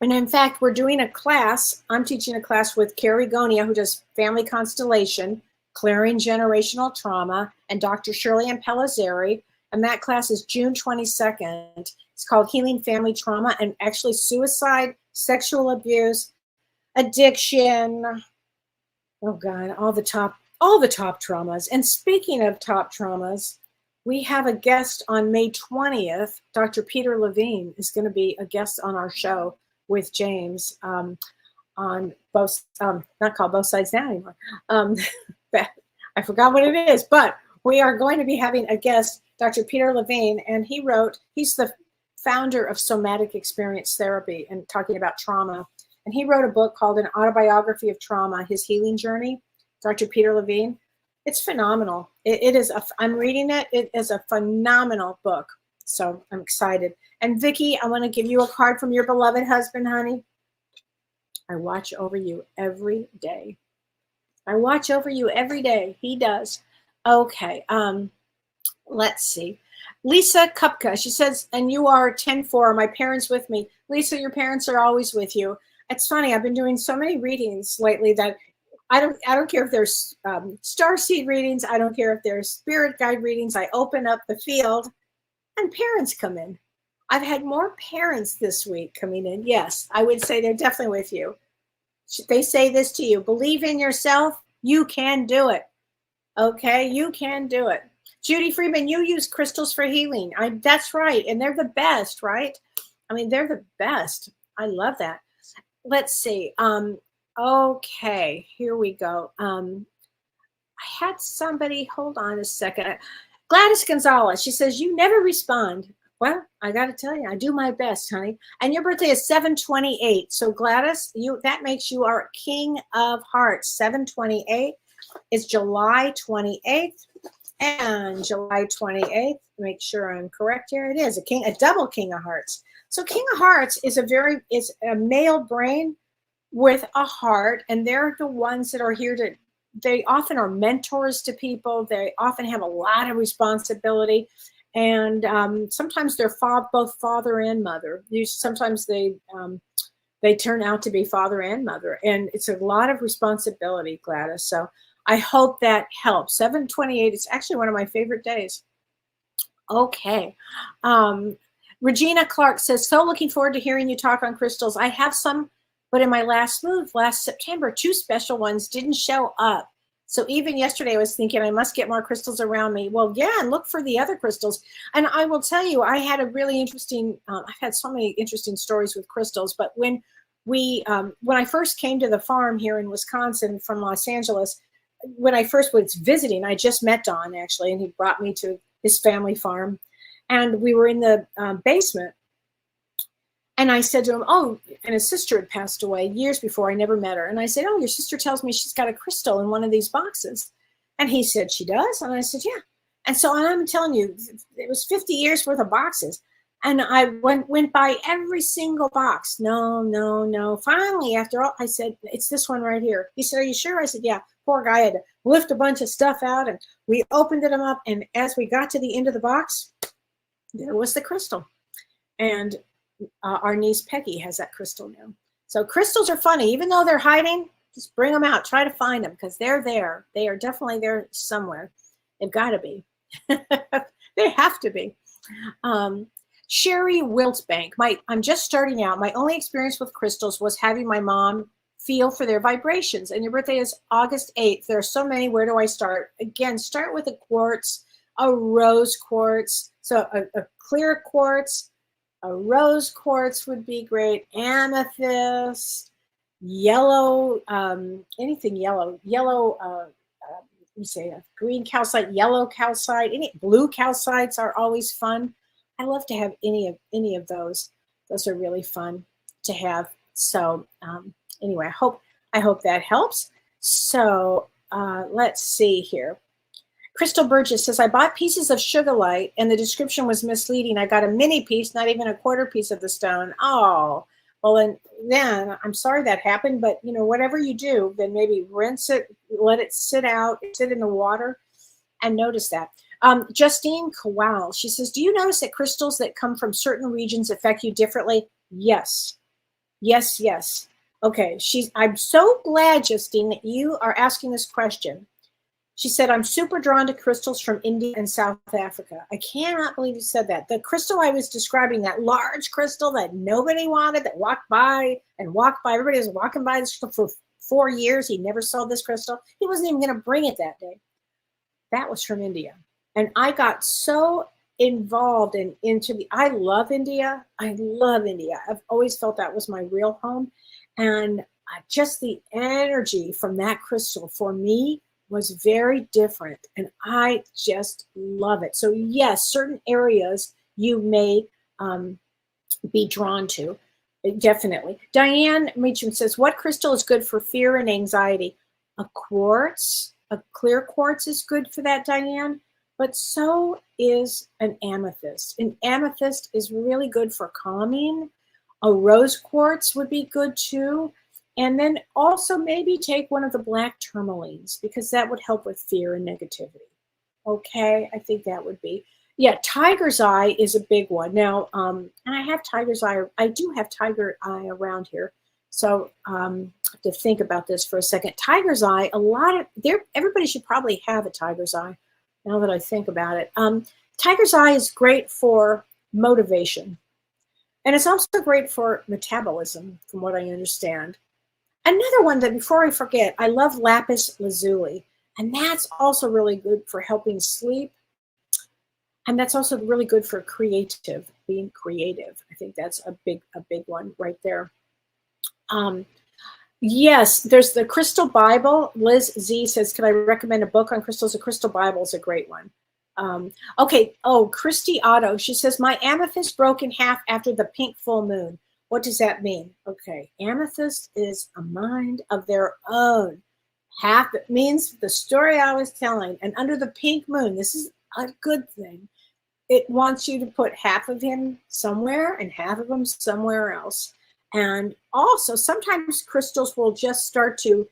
and in fact, we're doing a class. I'm teaching a class with Carrie Gonia, who does family constellation, clearing generational trauma, and Dr. Shirley Ann Pellizzeri. And that class is June 22nd. It's called Healing Family Trauma, and actually suicide, sexual abuse, addiction. Oh God, all the top traumas. And speaking of top traumas, we have a guest on May 20th. Dr. Peter Levine is going to be a guest on our show with James on both, not called Both Sides Now anymore. I forgot what it is, but we are going to be having a guest, Dr. Peter Levine, and he's the founder of Somatic Experience Therapy and talking about trauma. And he wrote a book called An Autobiography of Trauma, His Healing Journey, Dr. Peter Levine. It's phenomenal. I'm reading it. It is a phenomenal book. So I'm excited. And Vicki, I want to give you a card from your beloved husband, honey. I watch over you every day. I watch over you every day. He does. Okay. Let's see. Lisa Kupka, she says, and you are 10-4. My parents with me. Lisa, your parents are always with you. It's funny. I've been doing so many readings lately that I don't care if there's starseed readings. I don't care if there's spirit guide readings. I open up the field and parents come in. I've had more parents this week coming in. Yes, I would say they're definitely with you. They say this to you. Believe in yourself. You can do it. Okay, you can do it. Judy Freeman, you use crystals for healing. That's right. And they're the best, right? I mean, they're the best. I love that. Let's see. Okay, here we go. I had somebody, hold on a second. Gladys Gonzalez, she says, you never respond. Well, I got to tell you, I do my best, honey. And your birthday is 7/28. So Gladys, that makes you our King of Hearts. 7/28 is July 28th. And July 28th, make sure I'm correct here. It is a double King of Hearts. So King of Hearts is a male brain with a heart, and they're the ones that are here they often are mentors to people. They often have a lot of responsibility. And sometimes they're both father and mother. Sometimes they turn out to be father and mother. And it's a lot of responsibility, Gladys. So I hope that helps. 7/28 is actually one of my favorite days. Okay. Regina Clark says, so looking forward to hearing you talk on crystals. I have some, but in my last move last September, 2 special ones didn't show up. So even yesterday I was thinking I must get more crystals around me. Well, yeah, and look for the other crystals. And I will tell you, I had a really interesting, I've had so many interesting stories with crystals, but when I first came to the farm here in Wisconsin from Los Angeles, when I first was visiting, I just met Don actually, and he brought me to his family farm. And we were in the basement. And I said to him, oh, and his sister had passed away years before. I never met her. And I said, oh, your sister tells me she's got a crystal in one of these boxes. And he said, she does? And I said, yeah. And so I'm telling you, it was 50 years worth of boxes. And I went by every single box. No. Finally, after all, I said, it's this one right here. He said, are you sure? I said, yeah. Poor guy had to lift a bunch of stuff out. And we opened them up. And as we got to the end of the box, there was the crystal. And our niece Peggy has that crystal now. So crystals are funny. Even though they're hiding, just bring them out. Try to find them because they're there. They are definitely there somewhere. They've got to be. They have to be. Sherry Wiltsbank. I'm just starting out. My only experience with crystals was having my mom feel for their vibrations. And your birthday is August 8th. There are so many. Where do I start? Again, start with a quartz, a rose quartz. So a clear quartz. A rose quartz would be great. Amethyst. yellow, anything yellow, you say green calcite, yellow calcite, any blue calcites are always fun. I love to have any of those. Those are really fun to have. So anyway, I hope that helps. So let's see here. Crystal Burgess says, I bought pieces of sugarlight and the description was misleading. I got a mini piece, not even a quarter piece of the stone. Oh, well, and then I'm sorry that happened, but whatever you do, then maybe rinse it, let it sit out, sit in the water, and notice that. Justine Kowal, she says, do you notice that crystals that come from certain regions affect you differently? Yes. Yes, yes. Okay, I'm so glad, Justine, that you are asking this question. She said, I'm super drawn to crystals from India and South Africa. I cannot believe you said that. The crystal I was describing, that large crystal that nobody wanted, that walked by, everybody was walking by this for 4 years. He never saw this crystal. He wasn't even going to bring it that day. That was from India. And I got so involved I love India. I love India. I've always felt that was my real home. And just the energy from that crystal for me was very different, and I just love it. So yes, certain areas you may be drawn to, definitely. Diane Meacham says, what crystal is good for fear and anxiety? A quartz, a clear quartz is good for that, Diane, but so is an amethyst. An amethyst is really good for calming. A rose quartz would be good too. And then also maybe take one of the black tourmalines, because that would help with fear and negativity. Okay, I think that would be. Yeah, tiger's eye is a big one. Now, and I have tiger's eye. I do have tiger eye around here. So to think about this for a second. Tiger's eye, everybody should probably have a tiger's eye now that I think about it. Tiger's eye is great for motivation. And it's also great for metabolism, from what I understand. Another one that, before I forget, I love lapis lazuli, and that's also really good for helping sleep. And that's also really good for being creative. I think that's a big one right there. Yes, there's the Crystal Bible. Liz Z says, can I recommend a book on crystals? The Crystal Bible is a great one. Okay. Oh, Christy Otto, she says, my amethyst broke in half after the pink full moon. What does that mean? Okay, amethyst is a mind of their own. Half, it means the story I was telling. And under the pink moon, this is a good thing. It wants you to put half of him somewhere and half of him somewhere else. And also, sometimes crystals will just start to,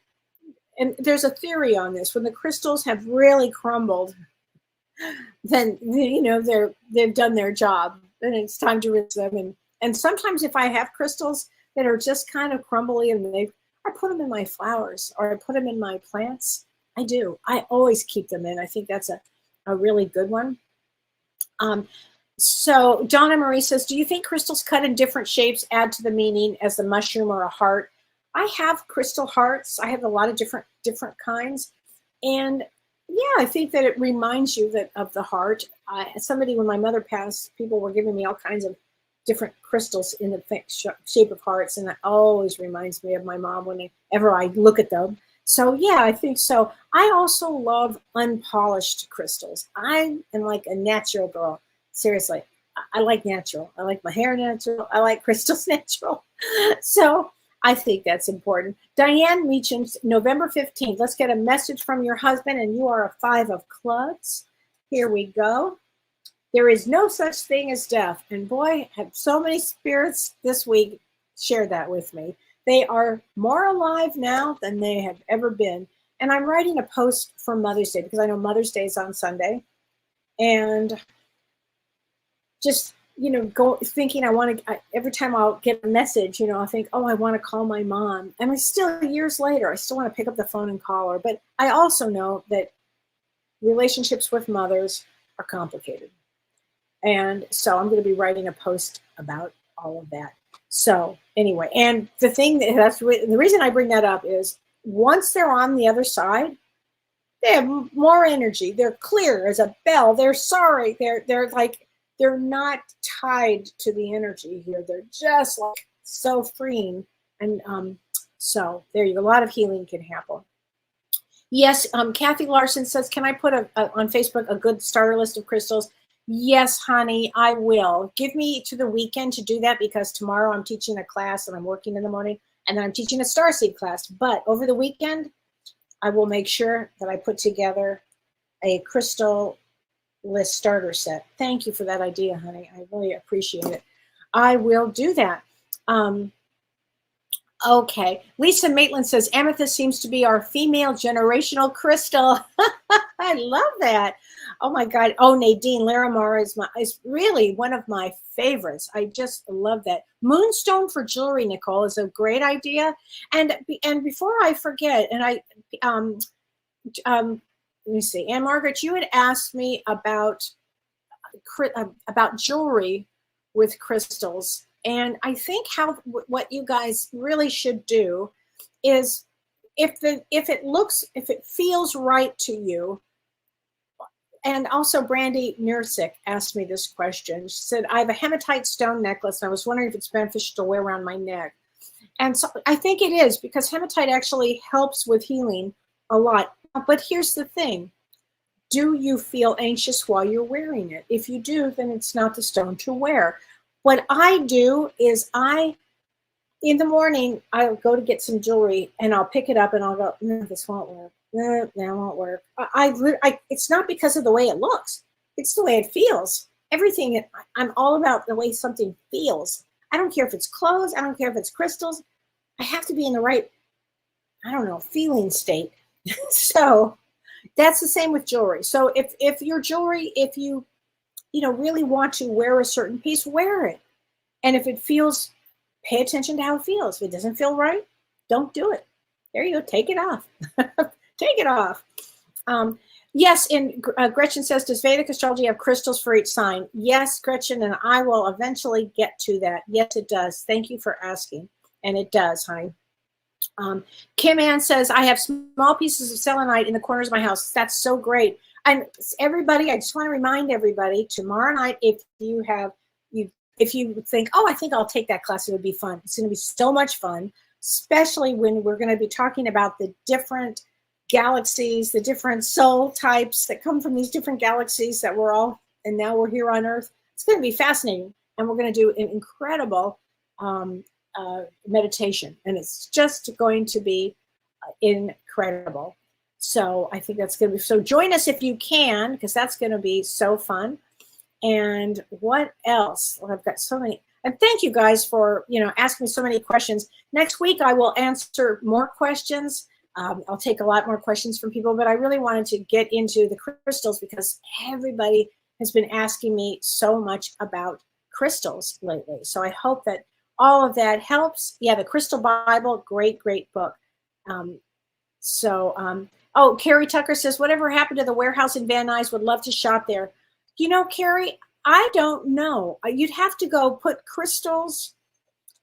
and there's a theory on this, when the crystals have really crumbled, then they've done their job, and it's time to rinse them. And sometimes if I have crystals that are just kind of crumbly and I put them in my flowers, or I put them in my plants. I do. I always keep them in. I think that's a really good one. So Donna Marie says, do you think crystals cut in different shapes add to the meaning as the mushroom or a heart? I have crystal hearts. I have a lot of different kinds. And yeah, I think that it reminds you of the heart. When my mother passed, people were giving me all kinds of different crystals in the shape of hearts, and that always reminds me of my mom whenever I look at them. So yeah, I think so. I also love unpolished crystals. I am like a natural girl. Seriously, I like natural. I like my hair natural. I like crystals natural. So I think that's important. Diane Meacham, November 15th. Let's get a message from your husband, and you are a 5 of clubs. Here we go. There is no such thing as death. And boy, have so many spirits this week shared that with me. They are more alive now than they have ever been. And I'm writing a post for Mother's Day, because I know Mother's Day is on Sunday. And just, thinking every time I'll get a message, I think, oh, I want to call my mom. And still, years later, I still want to pick up the phone and call her. But I also know that relationships with mothers are complicated. And so I'm going to be writing a post about all of that. So anyway, and the reason I bring that up is, once they're on the other side, they have more energy. They're clear as a bell. They're sorry. They're not tied to the energy here. They're just like so freeing. And So there you go. A lot of healing can happen. Yes, Kathy Larson says, can I put on Facebook a good starter list of crystals? Yes, honey, I will. Give me to the weekend to do that, because tomorrow I'm teaching a class and I'm working in the morning, and then I'm teaching a starseed class. But over the weekend, I will make sure that I put together a crystal list starter set. Thank you for that idea, honey. I really appreciate it. I will do that. Okay. Lisa Maitland says, amethyst seems to be our female generational crystal. I love that. Oh my God. Oh, Nadine Larimar is really one of my favorites. I just love that. Moonstone for jewelry, Nicole, is a great idea. And before I forget, and let me see, Anne Margaret, you had asked me about jewelry with crystals. And I think what you guys really should do is, if it feels right to you. And also Brandy Nursick asked me this question. She said, I have a hematite stone necklace, and I was wondering if it's beneficial to wear around my neck. And so I think it is, because hematite actually helps with healing a lot. But here's the thing. Do you feel anxious while you're wearing it? If you do, then it's not the stone to wear. What I do is in the morning, I'll go to get some jewelry, and I'll pick it up and I'll go, no, this won't work. No, that won't work. It's not because of the way it looks. It's the way it feels. Everything, I'm all about the way something feels. I don't care if it's clothes. I don't care if it's crystals. I have to be in the right, feeling state. So that's the same with jewelry. So if your jewelry, if you really want to wear a certain piece, wear it. And if it feels, pay attention to how it feels. If it doesn't feel right, don't do it. There you go. Take it off. Take it off. Yes, and Gretchen says, does Vedic astrology have crystals for each sign? Yes, Gretchen, and I will eventually get to that. Yes, it does. Thank you for asking. And it does, honey. Kim Ann says, I have small pieces of selenite in the corners of my house. That's so great. And everybody, I just want to remind everybody, tomorrow night, if you think, oh, I think I'll take that class, it would be fun. It's going to be so much fun, especially when we're going to be talking about the different galaxies, the different soul types that come from these different galaxies that and now we're here on Earth. It's going to be fascinating. And we're going to do an incredible meditation. And it's just going to be incredible. So I think that's going to be, so join us if you can, because that's going to be so fun. And what else? Well, I've got so many, and thank you guys for, asking me so many questions. Next week, I will answer more questions. I'll take a lot more questions from people, but I really wanted to get into the crystals because everybody has been asking me so much about crystals lately. So I hope that all of that helps. Yeah, the Crystal Bible, great, great book. Oh, Carrie Tucker says, whatever happened to the warehouse in Van Nuys, would love to shop there. Carrie, I don't know. You'd have to go put crystals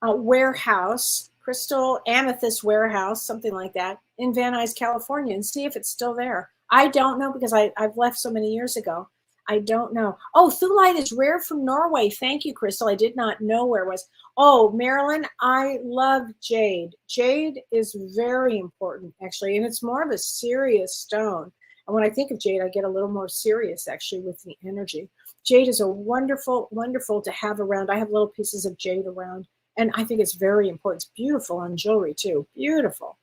warehouse, crystal amethyst warehouse, something like that, in Van Nuys, California, and see if it's still there. I don't know because I've left so many years ago. I don't know. Oh, thulite is rare from Norway. Thank you, Crystal. I did not know where it was. Oh, Marilyn, I love jade. Jade is very important, actually, and it's more of a serious stone. And when I think of jade, I get a little more serious, actually, with the energy. Jade is a wonderful, wonderful to have around. I have little pieces of jade around, and I think it's very important. It's beautiful on jewelry, too. Beautiful.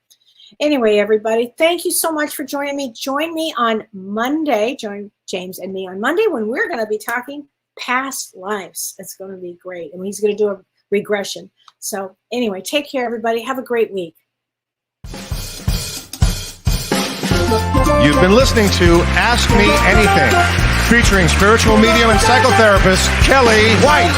Anyway, everybody, thank you so much for joining me. Join me on Monday. Join James and me on Monday when we're going to be talking past lives. It's going to be great. And he's going to do a regression. So anyway, take care, everybody. Have a great week. You've been listening to Ask Me Anything, featuring spiritual medium and psychotherapist Kellee White.